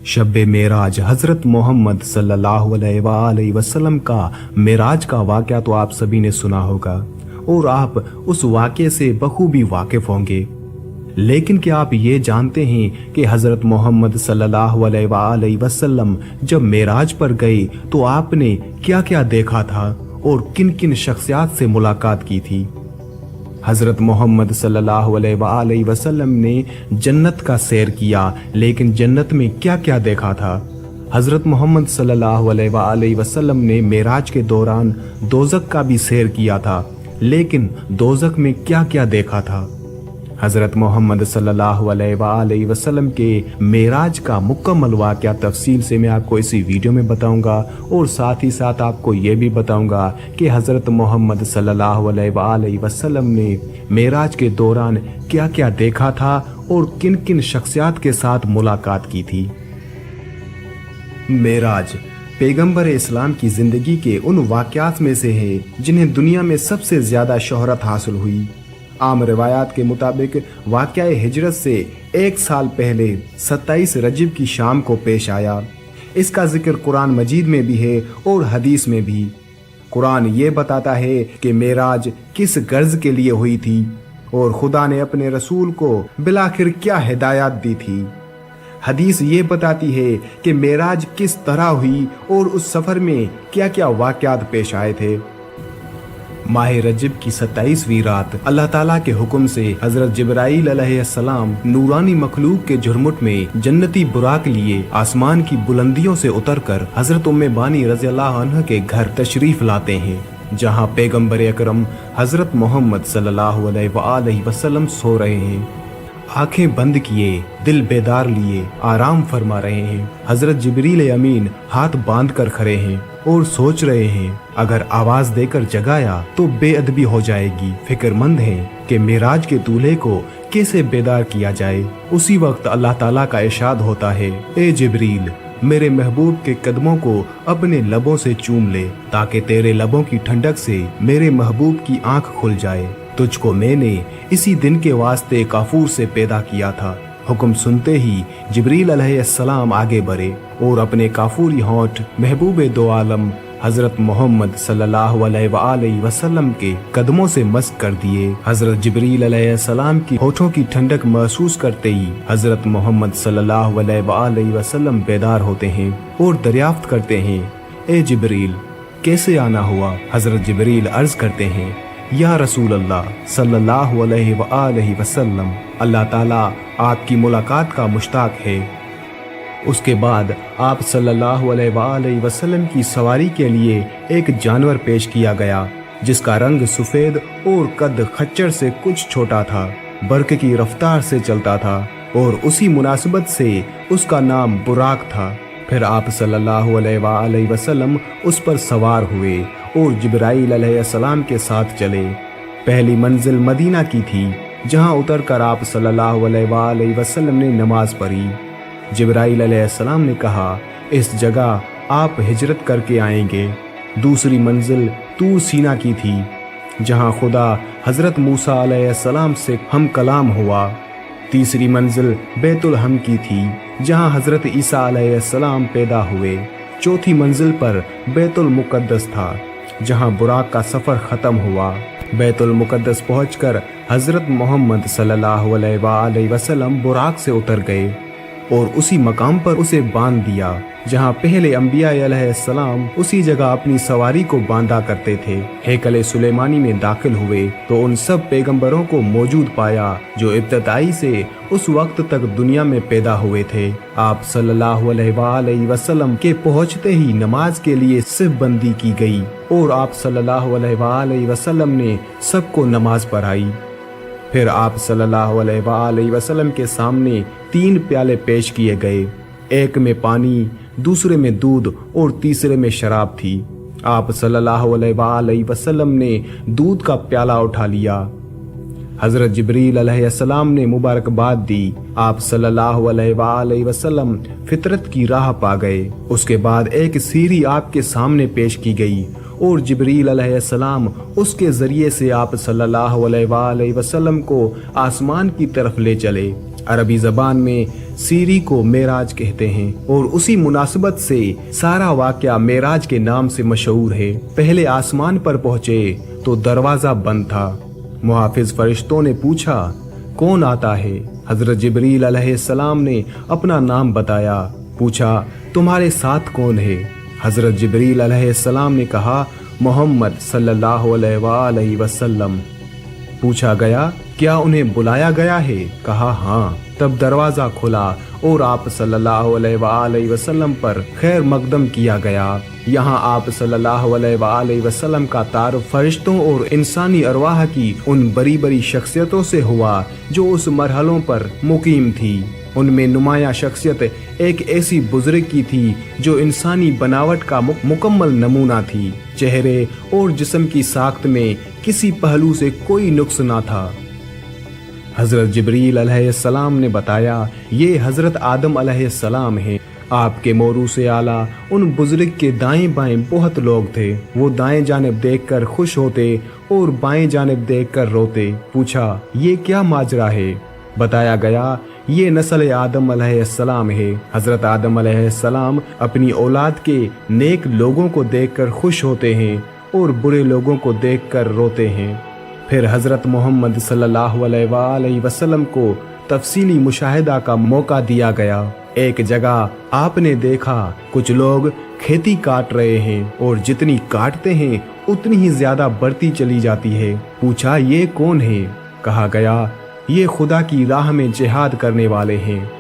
शब मेराज हज़रत मोहम्मद सल्लल्लाहु अलैहि वसल्लम का मेराज का वाक़या तो आप सभी ने सुना होगा और आप उस वाक़े से बखूबी वाकिफ होंगे। लेकिन क्या आप ये जानते हैं कि हज़रत मोहम्मद सल्लल्लाहु अलैहि वसल्लम जब मेराज पर गए तो आपने क्या क्या देखा था और किन किन शख्सियात से मुलाकात की थी। हज़रत मोहम्मद सल्लल्लाहु अलैहि वसल्लम ने जन्नत का सैर किया, लेकिन जन्नत में क्या क्या देखा था। हज़रत मोहम्मद सल्लल्लाहु अलैहि वसल्लम ने मेराज के दौरान दोज़ख का भी सैर किया था, लेकिन दोज़ख में क्या क्या देखा था। हज़रत मोहम्मद सल्लल्लाहु अलैहि वसल्लम के मेराज का मुकम्मल वाक़या तफसील से मैं आपको इसी वीडियो में बताऊंगा और साथ ही साथ आपको ये भी बताऊंगा कि हज़रत मोहम्मद सल्लल्लाहु अलैहि वसल्लम ने मेराज के दौरान क्या क्या देखा था और किन किन शख्सियात के साथ मुलाकात की थी। मेराज पैगंबर इस्लाम की ज़िंदगी के उन वाक़यात में से है जिन्हें दुनिया में सबसे ज़्यादा शोहरत हासिल हुई। आम रिवायात के मुताबिक वाक़या हिजरत से 1 साल पहले 27 रजब की शाम को पेश आया। इसका जिक्र कुरान मजीद में भी है और हदीस में भी। कुरान ये बताता है कि मेराज किस गर्ज के लिए हुई थी और खुदा ने अपने रसूल को बिलाखिर क्या हिदायत दी थी। हदीस ये बताती है कि मेराज किस तरह हुई और उस सफ़र में क्या क्या वाक़यात पेश आए थे। माह रजब की 27वीं रात अल्लाह ताला के हुक्म से हजरत जिब्राईल अलैहिस्सलाम नूरानी मखलूक के झुरमुट में जन्नती बुराक लिए आसमान की बुलंदियों से उतरकर हजरत उम्मे बानी रज़ियल्लाहु अन्हा के घर तशरीफ लाते हैं, जहां पैगंबर अकरम हजरत मोहम्मद सल्लल्लाहु अलैहि वसल्लम सो रहे हैं। आंखें बंद किए, दिल बेदार लिए आराम फरमा रहे हैं। हजरत जिब्रील अमीन हाथ बांध कर खड़े हैं और सोच रहे हैं अगर आवाज देकर जगाया तो बेअदबी हो जाएगी। फिक्रमंद हैं कि मेराज के दूल्हे को कैसे बेदार किया जाए। उसी वक्त अल्लाह ताला का इरशाद होता है, ए जिब्रील, मेरे महबूब के कदमों को अपने लबों से चूम ले ताकि तेरे लबों की ठंडक से मेरे महबूब की आंख खुल जाए। तुझको मैंने इसी दिन के वास्ते काफूर से पैदा किया था। हुक्म सुनते ही जिब्रील अलैहिस्सलाम आगे बढ़े और अपने काफूरी होंठ महबूब दो आलम हजरत मोहम्मद सल्लल्लाहु अलैहि वसल्लम के कदमों से मस्क कर दिए। हजरत जिब्रील अलैहिस्सलाम की होठों की ठंडक महसूस करते ही हजरत मोहम्मद सल्लल्लाहु अलैहि वसल्लम बेदार होते हैं और दरियाफ्त करते हैं, ए जिब्रील, कैसे आना हुआ। हजरत जिब्रील अर्ज करते हैं, या रसूल अल्लाह सल्लल्लाहु अलैहि वसल्लम, अल्लाह ताला आपकी मुलाकात का मुश्ताक है। उसके बाद आप सल्लल्लाहु अलैहि वसल्लम की सवारी के लिए एक जानवर पेश किया गया जिसका रंग सफ़ेद और कद खच्चर से कुछ छोटा था, बर्क़ की रफ्तार से चलता था और उसी मुनासिबत से उसका नाम बुराक था। फिर आप सल्लल्लाहु अलैहि वसल्लम उस पर सवार हुए और जिब्राईल अलैहिस्सलाम के साथ चले। पहली मंजिल मदीना की थी, जहां उतरकर आप सल्लल्लाहु अलैहि वसल्लम ने नमाज पढ़ी। जिब्राईल अलैहिस्सलाम ने कहा, इस जगह आप हिजरत करके आएंगे। दूसरी मंजिल तूर सीना की थी, जहां खुदा हजरत मूसा अलैहिस्सलाम से हम कलाम हुआ। तीसरी मंजिल बैतुल हम की थी, जहां हजरत ईसा अलैहिस्सलाम पैदा हुए। चौथी मंजिल पर बैतुल मुकद्दस था, जहां बुराक का सफर खत्म हुआ। बैतुल मुकद्दस पहुंचकर हजरत मोहम्मद सल्लल्लाहु अलैहि वसल्लम बुराक से उतर गए और उसी मकाम पर उसे बांध दिया जहां पहले अंबिया अलैहिस्सलाम उसी जगह अपनी सवारी को बांधा करते थे। हैकल सुलेमानी में दाखिल हुए तो उन सब पैगंबरों को मौजूद पाया जो इब्तदाई से उस वक्त तक दुनिया में पैदा हुए थे। आप सल्लल्लाहु अलैहि वसल्लम के पहुंचते ही नमाज के लिए सिफ बंदी की गई और आप सल्लल्लाहु अलैहि वसल्लम ने सबको नमाज पढ़ाई। फिर आप सल्लल्लाहु अलैहि वसल्लम के सामने 3 प्याले पेश किए गए, एक में पानी, दूसरे में दूध और तीसरे में शराब थी। आप सल्लल्लाहु अलैहि वसल्लम ने दूध का प्याला उठा लिया। हजरत जिब्रील अलैहिस्सलाम ने मुबारकबाद दी। आप सल्लल्लाहु अलैहि वसल्लम फितरत की राह पा गए। उसके बाद एक सीढ़ी आपके सामने पेश की गई और जिब्रील अलैहिस्सलाम उसके जरिए से आप सल्लल्लाहु अलैहि वसल्लम को आसमान की तरफ ले चले। अरबी जबान में सीरी को मेराज कहते हैं और उसी मुनासिबत से सारा वाकया मेराज के नाम से मशहूर है। पहले आसमान पर पहुंचे तो दरवाजा बंद था। मुहाफिज फरिश्तों ने पूछा, कौन आता है? हजरत जिब्रील अलैहिस्सलाम ने अपना नाम बताया। पूछा, तुम्हारे साथ कौन है? हजरत जिब्रील अलैहिस्सलाम ने कहा, मोहम्मद सल्लल्लाहु अलैहि वसल्लम। पूछा गया, क्या उन्हें बुलाया गया है? कहा, हाँ। तब दरवाजा खुला और आप सल्लल्लाहु अलैहि वसल्लम पर खैर मकदम किया गया। यहाँ आप सल्लल्लाहु अलैहि वसल्लम का तारुफ फरिश्तों और इंसानी अरवाह की उन बड़ी बड़ी शख्सियतों से हुआ जो उस मरहलों पर मुकीम थी। उनमें नुमाया शख्सियत एक ऐसी बुजुर्ग की थी जो इंसानी बनावट का मुकम्मल नमूना थी। चेहरे और जिस्म की साख्त में किसी पहलू से कोई नुक्स ना था। हजरत जिब्रील अलैहिस्सलाम ने बताया, ये हजरत आदम अलैहिस्सलाम हैं। आपके मोरू से आला उन बुजुर्ग के दाएं बाएं बहुत लोग थे। वो दाएं जानिब देखकर खुश होते और बाएं जानिब देखकर रोते। पूछा, ये क्या माजरा है? बताया गया, ये नस्ल आदम अलैहिस्सलाम है। हजरत आदम अलैहिस्सलाम अपनी औलाद के नेक लोगों को देखकर खुश होते हैं और बुरे लोगों को देखकर रोते हैं। फिर हजरत मोहम्मद सल्लल्लाहु अलैहि वसल्लम को तफसीली मुशाहिदा का मौका दिया गया। एक जगह आपने देखा कुछ लोग खेती काट रहे हैं और जितनी काटते हैं उतनी ही ज्यादा बढ़ती चली जाती है। पूछा, ये कौन है? कहा गया, ये खुदा की राह में जिहाद करने वाले हैं।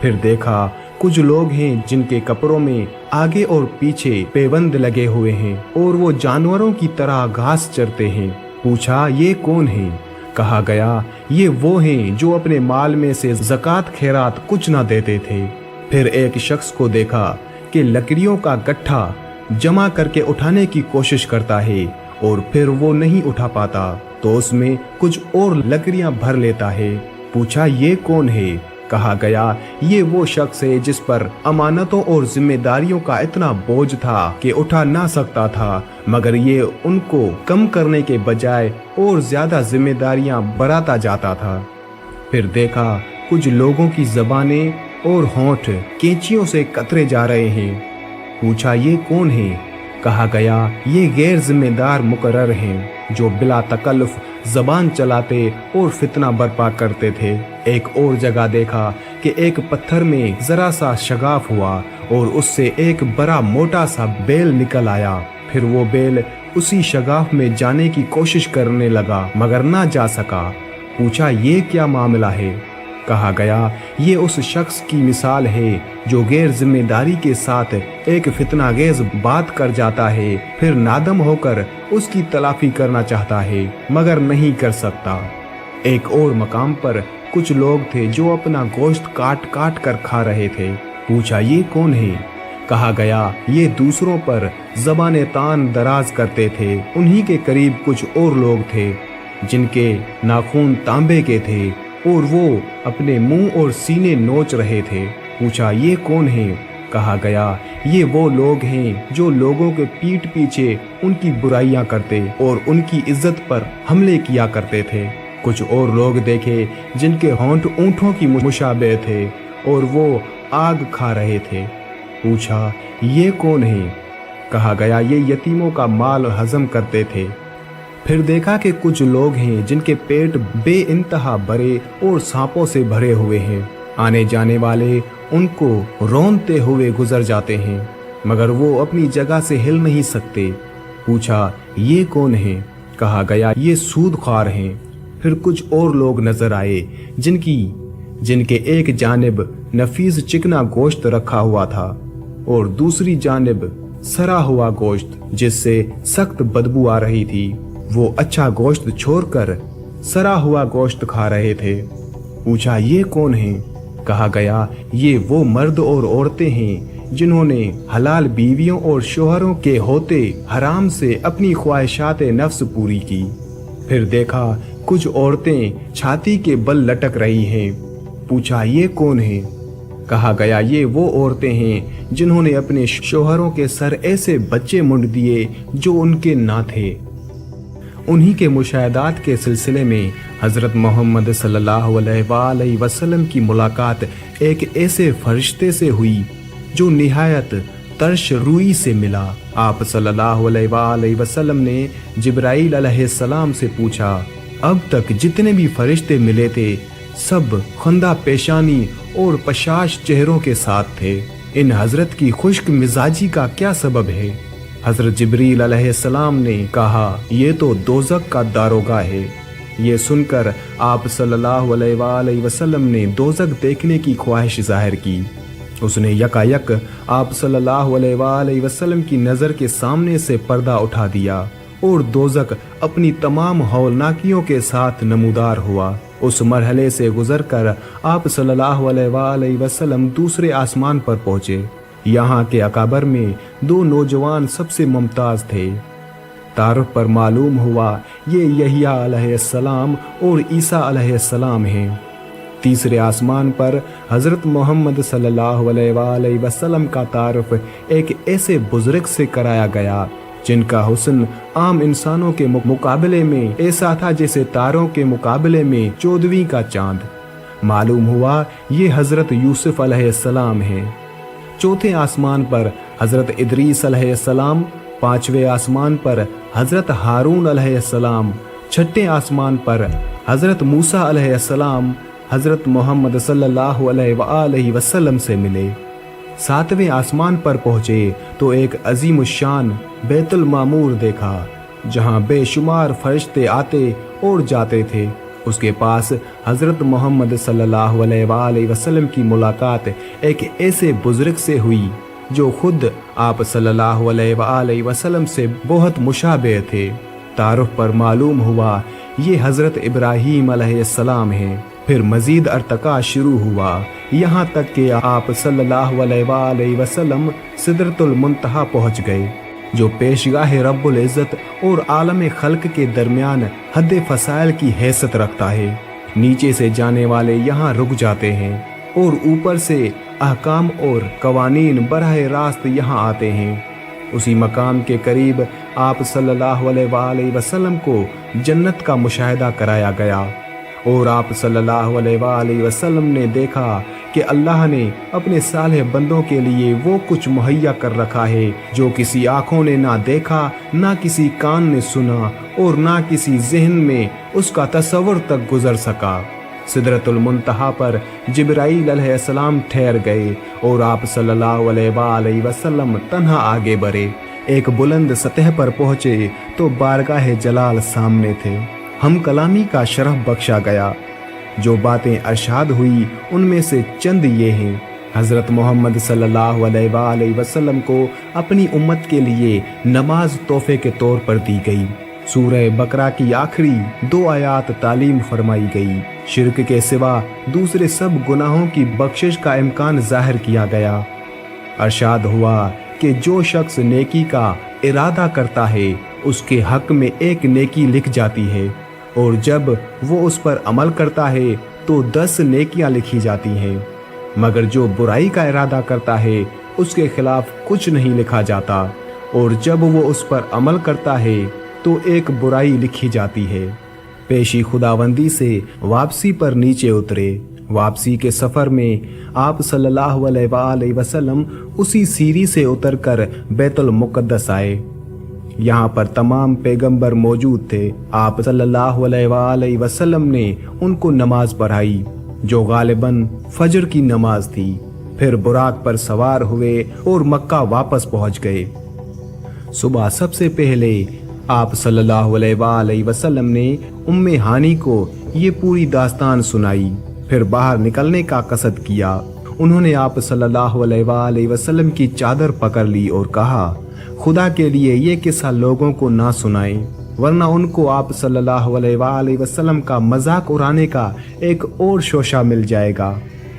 फिर देखा कुछ लोग हैं जिनके कपड़ों में आगे और पीछे पेबंद लगे हुए हैं और वो जानवरों की तरह घास चरते हैं। पूछा, ये कौन है? कहा गया, ये वो हैं जो अपने माल में से ज़कात खैरात कुछ ना देते थे। फिर एक शख्स को देखा कि लकड़ियों का गट्ठा जमा करके उठाने की कोशिश करता है और फिर वो नहीं उठा पाता तो उसमें कुछ और लकड़ियां भर लेता है। पूछा, ये कौन है? कहा गया, ये वो शख्स है जिस पर अमानतों और जिम्मेदारियों का इतना बोझ था कि उठा ना सकता था, मगर ये उनको कम करने के बजाय और ज्यादा जिम्मेदारियां बढ़ाता जाता था। फिर देखा कुछ लोगों की जबानें और होंठ कैंचियों से कतरे जा रहे हैं। पूछा, ये कौन है? कहा गया, ये गैर जिम्मेदार मुकर्रर हैं जो बिला तकल्लुफ जबान चलाते और फितना बर्पा करते थे। एक और जगह देखा कि एक पत्थर में जरा सा शगाफ हुआ और उससे एक बड़ा मोटा सा बेल निकल आया। फिर वो बेल उसी शगाफ में जाने की कोशिश करने लगा मगर ना जा सका। पूछा, ये क्या मामला है? कहा गया, ये उस शख्स की मिसाल है जो गैर जिम्मेदारी के साथ एक फितनागेज बात कर जाता है, फिर नादम होकर उसकी तलाफी करना चाहता है मगर नहीं कर सकता। एक और मकाम पर कुछ लोग थे जो अपना गोश्त काट काट कर खा रहे थे। पूछा, ये कौन है? कहा गया, ये दूसरों पर ज़बान तान दराज करते थे। उन्हीं के करीब कुछ और लोग थे जिनके नाखून तांबे के थे और वो अपने मुंह और सीने नोच रहे थे। पूछा, ये कौन है? कहा गया, ये वो लोग हैं जो लोगों के पीठ पीछे उनकी बुराइयां करते और उनकी इज्जत पर हमले किया करते थे। कुछ और लोग देखे जिनके होंठ ऊंटों की मुशाबे थे और वो आग खा रहे थे। पूछा, ये कौन है? कहा गया, ये यतीमों का माल हजम करते थे। फिर देखा कि कुछ लोग हैं जिनके पेट बेइंतहा भरे और सांपों से भरे हुए हैं। आने जाने वाले उनको रौंदते हुए गुजर जाते हैं मगर वो अपनी जगह से हिल नहीं सकते। पूछा, ये कौन है? कहा गया, ये सूदख्वार हैं। फिर कुछ और लोग नजर आए जिनके एक जानिब नफीस चिकना गोश्त रखा हुआ था और दूसरी जानिब सरा हुआ गोश्त जिससे सख्त बदबू आ रही थी। वो अच्छा गोश्त छोड़कर सरा हुआ गोश्त खा रहे थे। पूछा, ये कौन है? कहा गया, ये वो मर्द और औरतें हैं जिन्होंने हलाल बीवियों और शोहरों के होते हराम से अपनी ख्वाहिशात नफ्स पूरी की। फिर देखा कुछ औरतें छाती के बल लटक रही हैं। पूछा, ये कौन है? कहा गया, ये वो औरतें हैं जिन्होंने अपने शोहरों के सर ऐसे बच्चे मुंड दिए जो उनके ना थे। उन्हीं के मुशाहदात के सिलसिले में हज़रत मोहम्मद सल्लल्लाहु अलैहि वसल्लम की मुलाकात एक ऐसे फरिश्ते से हुई जो निहायत तर्श रूई से मिला। आप सल्लल्लाहु अलैहि वसल्लम ने जिब्राईल अलैहिस्सलाम से पूछा, अब तक जितने भी फरिश्ते मिले थे सब खंदा पेशानी और पशाश चेहरों के साथ थे। इन हजरत की खुश्क मिजाजी का क्या सबब है? हजरत जिब्रील अलैहिस्सलाम ने कहा, ये तो दोज़ख का दारोगा है। ये सुनकर आप सल्लल्लाहु अलैहि वसल्लम ने दोज़ख देखने की ख्वाहिश जाहिर की। उसने यकायक आप सल्लल्लाहु अलैहि वसल्लम की नज़र के सामने से पर्दा उठा दिया और दोज़ख अपनी तमाम हौलनाकियों के साथ नमूदार हुआ। उस मरहले से गुजरकर आप सल्लल्लाहु अलैहि वसल्लम दूसरे आसमान पर पहुंचे। यहाँ के अकाबर में दो नौजवान सबसे मुमताज थे। तारुफ पर मालूम हुआ ये यहिया अलैहिस्सलाम और ईसा अलैहिस्सलाम हैं। तीसरे आसमान पर हज़रत मोहम्मद सल्लल्लाहु अलैहि वसल्लम का तारुफ एक ऐसे बुजुर्ग से कराया गया जिनका हुस्न आम इंसानों के मुकाबले में ऐसा था जैसे तारों के मुकाबले में 14वीं का चांद। मालूम हुआ ये हज़रत यूसुफ अलैहिस्सलाम हैं। चौथे आसमान पर हज़रत इदरीस अलैहिस्सलाम, पांचवें आसमान पर हज़रत हारून अलैहिस्सलाम, छठे आसमान पर हज़रत मूसा अलैहिस्सलाम हज़रत मोहम्मद सल्लल्लाहु अलैहि वसल्लम से मिले। सातवें आसमान पर पहुंचे तो एक अजीमुशान बैतुल मामूर देखा जहां बेशुमार फरिश्ते आते और जाते थे। उसके पास हज़रत मोहम्मद सल्लल्लाहु अलैहि वसल्लम की मुलाकात एक ऐसे बुजुर्ग से हुई जो खुद आप सल्लल्लाहु अलैहि वसल्लम से बहुत मुशाबे थे। तारुफ पर मालूम हुआ ये हज़रत इब्राहीम अलैहिस्सलाम हैं। फिर मजीद अर्तका शुरू हुआ, यहाँ तक कि आप सल्लल्लाहु अलैहि वसल्लम सिदरतुल मुंतहा पहुँच गए जो पेशगाह रब्बुल इज़्ज़त और आलम खल्क के दरमियान हद फसाइल की हैसियत रखता है। नीचे से जाने वाले यहाँ रुक जाते हैं और ऊपर से अहकाम और कवानीन बराह रास्त यहाँ आते हैं। उसी मकाम के करीब आप सल्लल्लाहु अलैहि वसल्लम को जन्नत का मुशाहिदा कराया गया और आप सल्लल्लाहु अलैहि वसल्लम ने देखा कि अल्लाह ने अपने सालेह बंदों के लिए वो कुछ मुहैया कर रखा है जो किसी आँखों ने ना देखा, ना किसी कान ने सुना और ना किसी जहन में उसका तसव्वुर तक गुजर सका। सिदरतुल मुंतहा पर जिब्राईल अलैहिस्सलाम ठहर गए और आप सल्लल्लाहु अलैहि वसल्लम तन्हा आगे बढ़े। एक बुलंद सतह पर पहुँचे तो बारगाह जलाल सामने थे। हम कलामी का शरफ बख्शा गया। जो बातें अरशाद हुई उनमें से चंद ये हैं। हज़रत मोहम्मद सल्लल्लाहु अलैहि वसल्लम को अपनी उम्मत के लिए नमाज तोहफे के तौर पर दी गई। सूरह बकरा की आखिरी 2 आयात तालीम फरमाई गई। शिर्क के सिवा दूसरे सब गुनाहों की बख्शिश का इम्कान जाहिर किया गया। अरशाद हुआ कि जो शख्स नेकी का इरादा करता है उसके हक में एक नेकी लिख जाती है और जब वो उस पर अमल करता है तो 10 नेकियां लिखी जाती हैं, मगर जो बुराई का इरादा करता है उसके खिलाफ कुछ नहीं लिखा जाता और जब वो उस पर अमल करता है तो एक बुराई लिखी जाती है। पेशी खुदावंदी से वापसी पर नीचे उतरे। वापसी के सफ़र में आप सल्लल्लाहु अलैहि वसल्लम उसी सीरी से उतरकर बैतुल मुक़द्दस आए। यहाँ पर तमाम पैगंबर मौजूद थे। आप सल्लल्लाहु अलैहि वसल्लम ने उनको नमाज पढ़ाई जो गालिबन फजर की नमाज थी। फिर बुराक पर सवार हुए और मक्का वापस पहुँच गए। सुबह सबसे पहले आप सल्लल्लाहु अलैहि वसल्लम ने उम्मे हानी को ये पूरी दास्तान सुनाई। फिर बाहर निकलने का कसद किया। उन्होंने आप सल्लल्लाहु अलैहि वसल्लम की चादर पकड़ ली और कहा, खुदा के लिए ये किस्सा लोगों को ना सुनाएं, वरना उनको आप सल्लल्लाहु अलैहि वसल्लम का मजाक उड़ाने का एक और शोशा मिल जाएगा।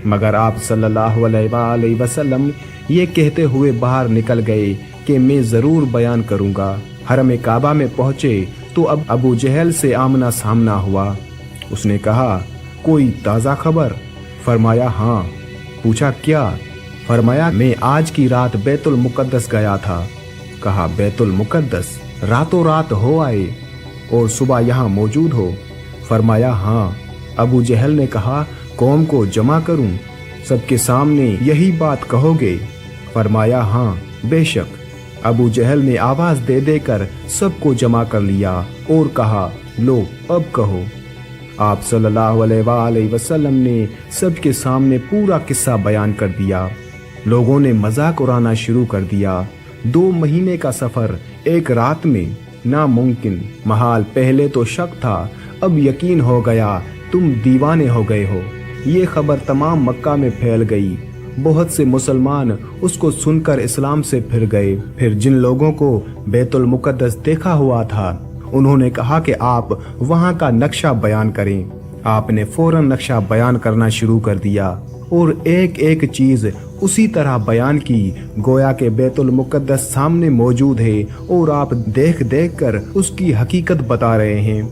मगर आप सल्लल्लाहु अलैहि वसल्लम ये कहते हुए बाहर निकल गए कि मैं ज़रूर बयान करूँगा। हरम काबा में पहुँचे तो अब अबू जहल से आमना सामना हुआ। उसने कहा, कोई ताज़ा खबर? फरमाया हाँ। पूछा क्या? फरमाया मैं आज की रात बैतुल मुक़द्दस गया था। कहा बैतुल मुक़द्दस? रातों रात हो आए? और सुबह यहाँ मौजूद हो? फरमाया हाँ। अबू जहल ने कहा, कौम को जमा करूं? सबके सामने यही बात कहोगे? फरमाया हाँ बेशक। अबू जहल ने आवाज दे देकर सबको जमा कर लिया और कहा, लो अब कहो। आप सल्लल्लाहु अलैहि वसल्लम ने सबके सामने पूरा किस्सा बयान कर दिया। लोगों ने मजाक उड़ाना शुरू कर दिया। 2 महीने का सफर एक रात में नामुमकिन महाल। पहले तो शक था, अब यकीन हो गया तुम दीवाने हो गए हो। ये खबर तमाम मक्का में फैल गई। बहुत से मुसलमान उसको सुनकर इस्लाम से फिर गए। फिर जिन लोगों को बैतुल मुकद्दस देखा हुआ था, उन्होंने कहा कि आप वहां का नक्शा बयान करें। आपने फौरन नक्शा बयान करना शुरू कर दिया और एक एक चीज उसी तरह बयान की गोया के बैतुल मुकद्दस सामने मौजूद है और आप देख देख कर उसकी हकीकत बता रहे हैं।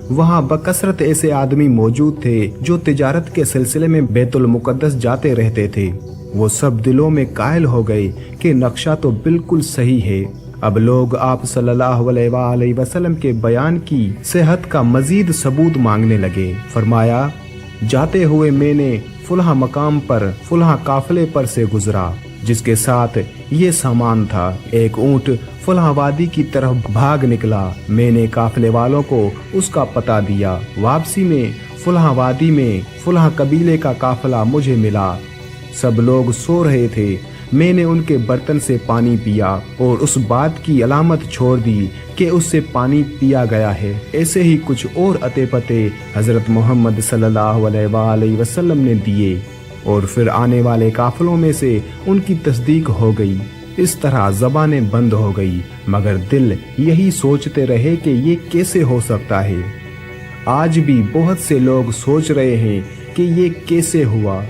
वहां बकसरत ऐसे आदमी मौजूद थे जो तिजारत के सिलसिले में बैतुल मुकद्दस जाते रहते थे। वो सब दिलों में कायल हो गए कि नक्शा तो बिल्कुल सही है। अब लोग आप सल्लल्लाहु अलैहि वसल्लम के बयान की सेहत का मजीद सबूत मांगने लगे। फरमाया, जाते हुए मैंने फुलहा मकाम पर फुलहा काफिले पर से गुजरा जिसके साथ ये सामान था। एक ऊंट फुलहा वादी की तरफ भाग निकला। मैंने काफिले वालों को उसका पता दिया। वापसी में फुलहा वादी में फुलहा कबीले का काफिला मुझे मिला। सब लोग सो रहे थे। मैंने उनके बर्तन से पानी पिया और उस बात की अलामत छोड़ दी कि उससे पानी पिया गया है। ऐसे ही कुछ और अते पते हजरत मोहम्मद सल्लल्लाहु अलैहि वसल्लम ने दिए और फिर आने वाले काफिलों में से उनकी तस्दीक हो गई। इस तरह ज़बानें बंद हो गई, मगर दिल यही सोचते रहे कि ये कैसे हो सकता है। आज भी बहुत से लोग सोच रहे हैं कि ये कैसे हुआ।